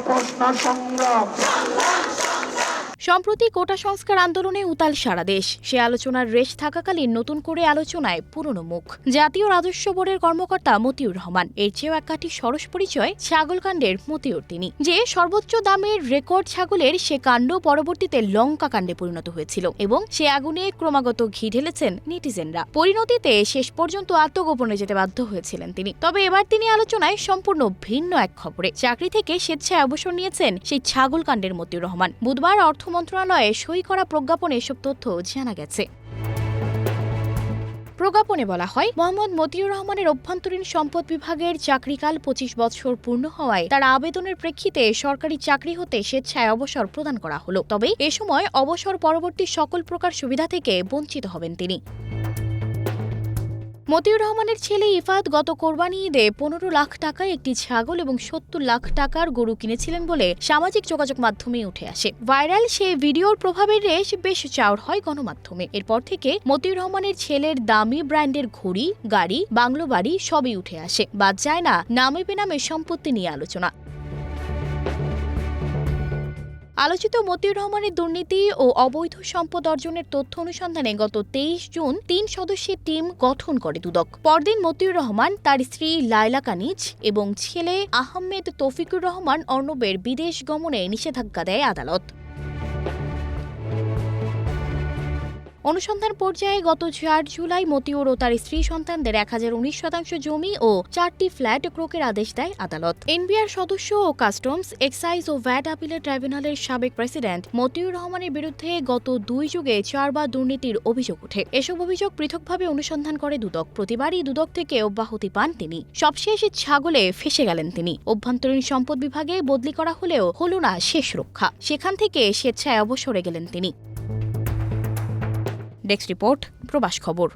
প্রশ্ন সংগ্রাম। সম্প্রতি কোটা সংস্কার আন্দোলনে উতাল সারা দেশ। সে আলোচনার রেশ থাকাকালীন নতুন করে আলোচনায় পুরনো মুখ জাতীয় রাজস্ব বোর্ডের কর্মকর্তা মতিউর রহমান। এর চেয়েও এক কাঠি সরস পরিচয় ছাগলকাণ্ডের মতিউর তিনি, যে সর্বোচ্চ দামের রেকর্ড ছাগলের সে কাণ্ড পরবর্তীতে লঙ্কা কাণ্ডে পরিণত হয়েছিল এবং সে আগুনে ক্রমাগত ঘি ঢেলেছেন নেটিজেনরা। পরিণতিতে শেষ পর্যন্ত আত্মগোপনে যেতে বাধ্য হয়েছিলেন তিনি। তবে এবার তিনি আলোচনায় সম্পূর্ণ ভিন্ন এক খবরে। চাকরি থেকে স্বেচ্ছায় অবসর নিয়েছেন সেই ছাগলকাণ্ডের মতিউর রহমান। বুধবার অর্থ মন্ত্রণালয়ে সই করা প্রজ্ঞাপনে এসব তথ্য জানা গেছে। প্রজ্ঞাপনে বলা হয়, মোহাম্মদ মতিউর রহমানের অভ্যন্তরীণ সম্পদ বিভাগের চাকরিকাল 25 বছর পূর্ণ হওয়ায় তার আবেদনের প্রেক্ষিতে সরকারি চাকরি হতে স্বেচ্ছায় অবসর প্রদান করা হলো। তবে এ সময় অবসর পরবর্তী সকল প্রকার সুবিধা থেকে বঞ্চিত হবেন তিনি। মতিউর রহমানের ছেলে ইফাত গত কোরবানি ঈদে 15 লাখ টাকায় একটি ছাগল এবং 70 লাখ টাকার গরু কিনেছিলেন বলে সামাজিক যোগাযোগ মাধ্যমে উঠে আসে। ভাইরাল সেই ভিডিওর প্রভাবের রেশ বেশ চাউর হয় গণমাধ্যমে। এরপর থেকে মতিউর রহমানের ছেলের দামি ব্র্যান্ডের ঘড়ি, গাড়ি, বাংলো বাড়ি সবই উঠে আসে। বাদ যায় না নামে বেনামে সম্পত্তি নিয়ে আলোচনা। আলোচিত মতিউর রহমানের দুর্নীতি ও অবৈধ সম্পদ অর্জনের তথ্য অনুসন্ধানে গত 23 জুন 3 সদস্যের টিম গঠন করে দুদক। পরদিন মতিউর রহমান, তার স্ত্রী লায়লা কানিজ এবং ছেলে আহমেদ তৌফিকুর রহমান অর্ণবের বিদেশ গমনে নিষেধাজ্ঞা দেয় আদালত। অনুসন্ধান পর্যায়ে গত 4 জুলাই মতিউর ও তার স্ত্রী সন্তানদের 1019% জমি ও 4টি ফ্ল্যাট ক্রোকের আদেশ দেয় আদালত। এনবিআর সদস্য ও কাস্টমস, এক্সাইজ ও ভ্যাট আপিলেট ট্রাইব্যুনালের সাবেক প্রেসিডেন্ট মতিউর রহমানের বিরুদ্ধে গত 2 যুগে 4 বার দুর্নীতির অভিযোগ ওঠে। এসব অভিযোগ পৃথকভাবে অনুসন্ধান করে দুদক। প্রতিবারই দুদক থেকে অব্যাহতি পান তিনি। সবশেষ ছাগলে ফেসে গেলেন তিনি। অভ্যন্তরীণ সম্পদ বিভাগে বদলি করা হলেও হলো না শেষ রক্ষা। সেখান থেকে স্বেচ্ছায় অবসরে গেলেন তিনি। ডেস্ক রিপোর্ট, প্রবাস খবর।